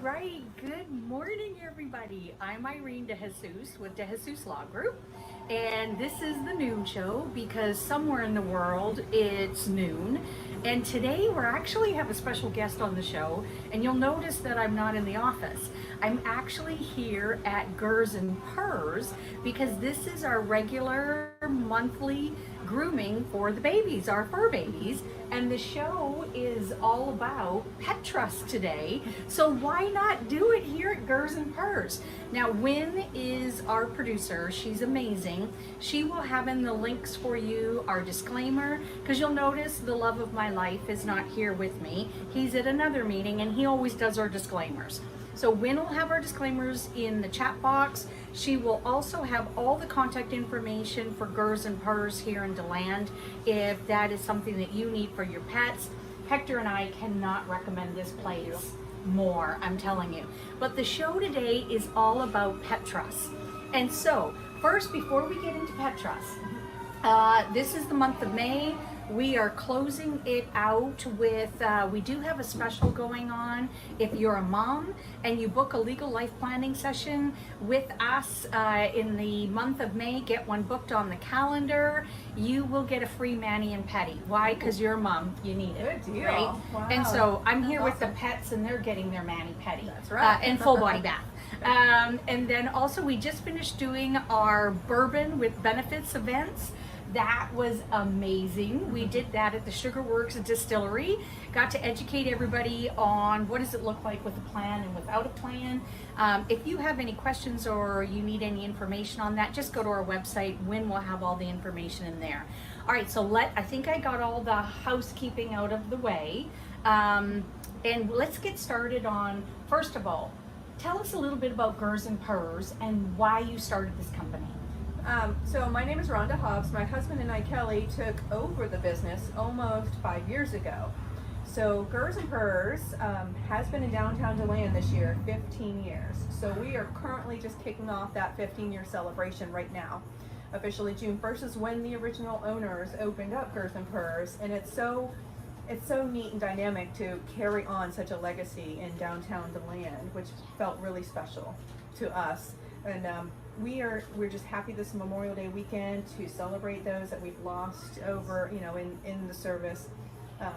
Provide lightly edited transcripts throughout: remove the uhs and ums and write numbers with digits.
right, good morning everybody. I'm Irene DeJesus with DeJesus Law Group, and this is the noon show because somewhere in the world it's noon. And today we're actually have a special guest on the show, and you'll notice that I'm not in the office. I'm actually here at Gurrs Purrs because this is our regular monthly grooming for the babies, our fur babies, and the show is all about pet trust today. So why not do it here at Gurrs Purrs? Now, Wynn is our producer. She's amazing. She will have in the links for you our disclaimer, because you'll notice the love of my life is not here with me. He's at another meeting and he always does our disclaimers. So Wynn will have our disclaimers in the chat box. She will also have all the contact information for Gurrs Purrs here in DeLand if that is something that you need for your pets. Hector and I cannot recommend this place more, I'm telling you. But the show today is all about pet trust. And so, first, before we get into pet trust, this is the month of May. We are closing it out with, we do have a special going on. If you're a mom and you book a legal life planning session with us in the month of May, get one booked on the calendar, you will get a free mani and pedi. Why? Because you're a mom, you need it. Good deal. Right? Wow. And so I'm here with the pets and they're getting their mani pedi. That's right. And full body bath. And then also we just finished doing our bourbon with benefits events. That was amazing. We did that at the Sugar Works Distillery. Got to educate everybody on what does it look like with a plan and without a plan. If you have any questions or you need any information on that, just go to our website. Wynn will have all the information in there. All right, so I think I got all the housekeeping out of the way. And let's get started on, first of all, tell us a little bit about Gurrs Purrs and why you started this company. So my name is Rhonda Hobbs. My husband and I, Kelly, took over the business almost 5 years ago. So Gurrs Purrs has been in downtown DeLand this year 15 years. So we are currently just kicking off that 15-year celebration right now. Officially June 1st is when the original owners opened up Gurrs Purrs, and it's so neat and dynamic to carry on such a legacy in downtown DeLand, which felt really special to us. And we're just happy this Memorial Day weekend to celebrate those that we've lost over, in the service.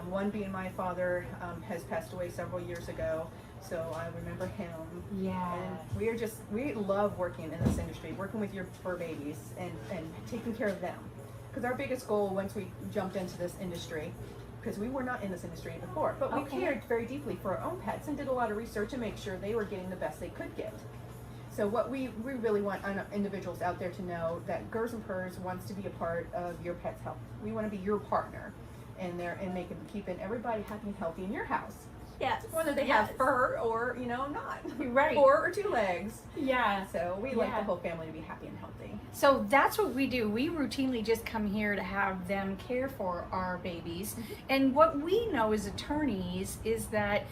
One being my father has passed away several years ago, so I remember him. Yeah. And we love working in this industry, working with your fur babies and taking care of them. Because our biggest goal once we jumped into this industry, because we were not in this industry before, but we cared very deeply for our own pets and did a lot of research to make sure they were getting the best they could get. So what we really want individuals out there to know that Gurrs Purrs wants to be a part of your pet's health. We want to be your partner and keeping everybody happy and healthy in your house. Yes. Whether they have fur or, not. Right. 4 or 2 legs. Yeah. So we like the whole family to be happy and healthy. So that's what we do. We routinely just come here to have them care for our babies. And what we know as attorneys is that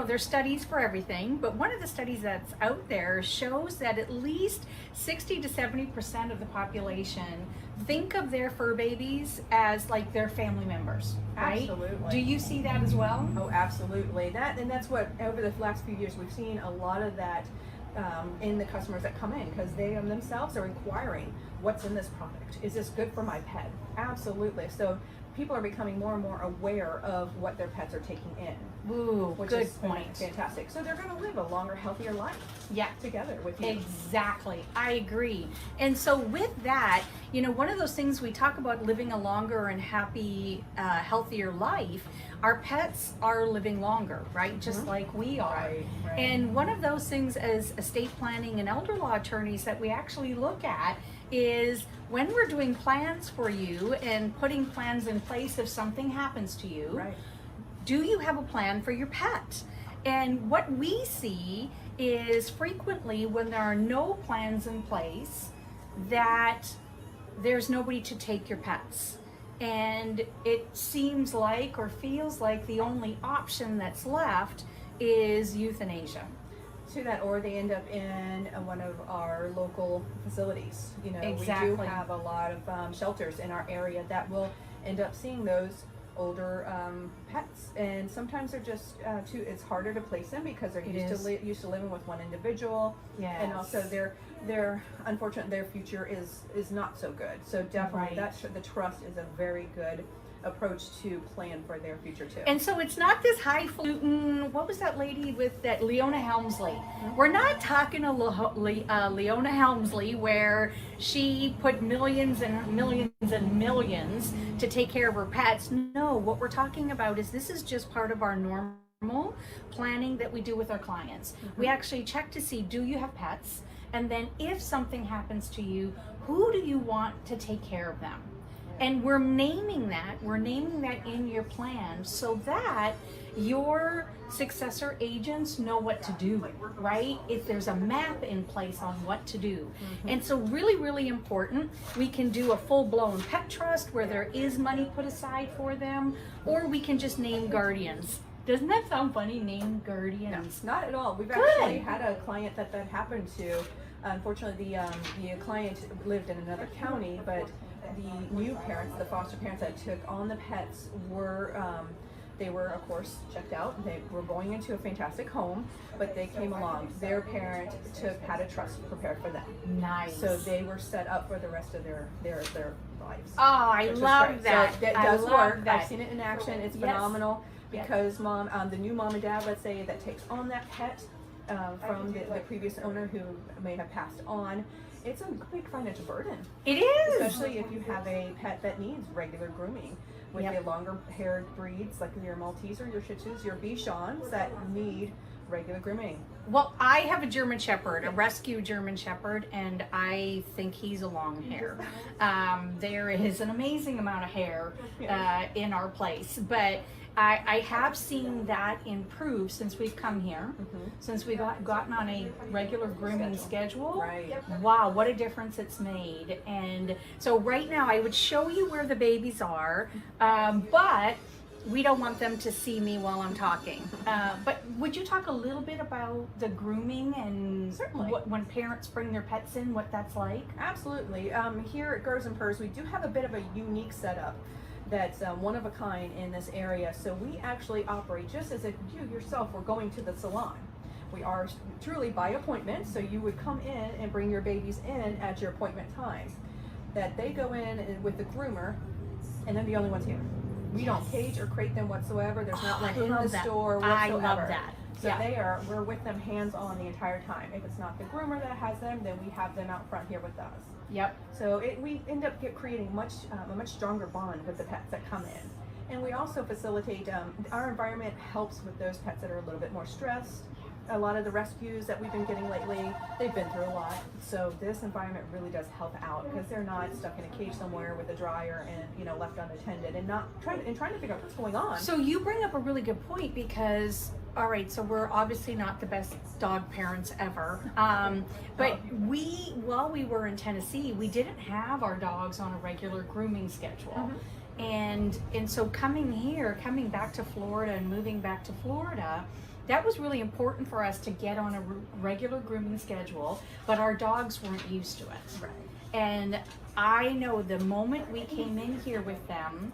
there's studies for everything, but one of the studies that's out there shows that at least 60 to 70% of the population think of their fur babies as like their family members, right? Absolutely. Do you see that as well? Oh, absolutely. That's what over the last few years we've seen a lot of that in the customers that come in, because they themselves are inquiring, what's in this product? Is this good for my pet? Absolutely. So people are becoming more and more aware of what their pets are taking in. Ooh, which good is point. Fantastic. So they're going to live a longer, healthier life. Yeah, together with you. Exactly. I agree. And so with that, one of those things we talk about living a longer and happy, healthier life, our pets are living longer, right? Just like we are. Right. And one of those things as estate planning and elder law attorneys that we actually look at is when we're doing plans for you and putting plans in place if something happens to you, right. Do you have a plan for your pet? And what we see is frequently when there are no plans in place, that there's nobody to take your pets. And it seems like or feels like the only option that's left is euthanasia. To that, or they end up in one of our local facilities. Exactly. We do have a lot of shelters in our area that will end up seeing those older pets, and sometimes they're just it's harder to place them because they're used to living with one individual. Yes. And also their unfortunately their future is not so good. So definitely the trust is a very good approach to plan for their future too. And so it's not this highfalutin, what was that lady with that Leona Helmsley? Mm-hmm. We're not talking a Leona Helmsley where she put millions and millions and millions to take care of her pets. No, what we're talking about is this is just part of our normal planning that we do with our clients. Mm-hmm. We actually check to see, do you have pets? And then if something happens to you, who do you want to take care of them? And we're naming that in your plan so that your successor agents know what to do, right? If there's a map in place on what to do. Mm-hmm. And so really, really important, we can do a full-blown pet trust where there is money put aside for them, or we can just name guardians. Doesn't that sound funny, name guardians? No, not at all. We've actually had a client that happened to. Unfortunately, the client lived in another county, but the new parents, the foster parents that took on the pets were, they were of course checked out. They were going into a fantastic home, but they came along. Their parent had a trust prepared for them. Nice. So they were set up for the rest of their lives. Oh, I love that. So that does work. I've seen it in action. It's phenomenal because the new mom and dad, let's say, that takes on that pet from the previous owner who may have passed on. It's a big financial burden. It is! Especially if you have a pet that needs regular grooming. With the longer haired breeds like your Maltese or your Shih Tzus, your Bichons that need regular grooming. Well, I have a German Shepherd, a rescue German Shepherd, and I think he's a long hair. There is an amazing amount of hair in our place, but I have seen that improve since we've come here, since we've gotten on a regular grooming schedule. Right. Wow, what a difference it's made. And so right now I would show you where the babies are, but we don't want them to see me while I'm talking. But would you talk a little bit about the grooming and when parents bring their pets in, what that's like? Absolutely. Here at Gurrs Purrs, we do have a bit of a unique setup that's one of a kind in this area. So we actually operate just as if you yourself were going to the salon. We are truly by appointment, so you would come in and bring your babies in at your appointment time. That they go in with the groomer, and they're the only ones here. We don't cage or crate them whatsoever. There's not one in the store whatsoever. I love that. So we're with them hands-on the entire time. If it's not the groomer that has them, then we have them out front here with us. Yep. So we end up creating a much stronger bond with the pets that come in. And we also facilitate, our environment helps with those pets that are a little bit more stressed. A lot of the rescues that we've been getting lately, they've been through a lot. So this environment really does help out because they're not stuck in a cage somewhere with a dryer and left unattended and trying to figure out what's going on. So you bring up a really good point because, all right, so we're obviously not the best dog parents ever. But while we were in Tennessee, we didn't have our dogs on a regular grooming schedule. And so coming back to Florida and moving back to Florida, that was really important for us to get on a regular grooming schedule, but our dogs weren't used to it. Right. And I know the moment we came in here with them,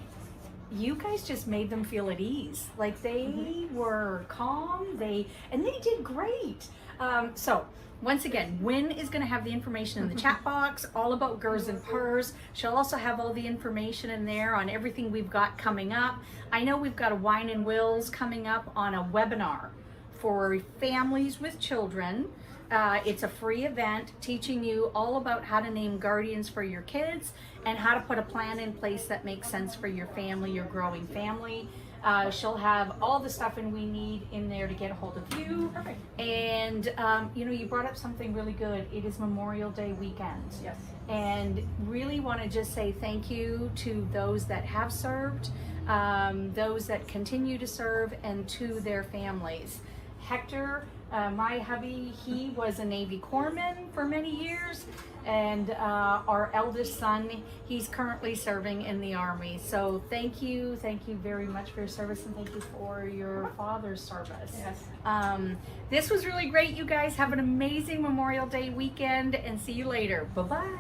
you guys just made them feel at ease. Like they were calm, and they did great. So once again, Wynn is gonna have the information in the chat box, all about Gurrs and Purrs. She'll also have all the information in there on everything we've got coming up. I know we've got a Wine and Wills coming up on a webinar for families with children. It's a free event teaching you all about how to name guardians for your kids and how to put a plan in place that makes sense for your family, your growing family. She'll have all the stuff and we need in there to get a hold of you. Perfect. And you brought up something really good. It is Memorial Day weekend. Yes. And really want to just say thank you to those that have served, those that continue to serve, and to their families. Hector, my hubby, he was a Navy corpsman for many years, and our eldest son, he's currently serving in the Army. So thank you very much for your service, and thank you for your father's service. Yes. This was really great, you guys. Have an amazing Memorial Day weekend, and see you later. Bye-bye.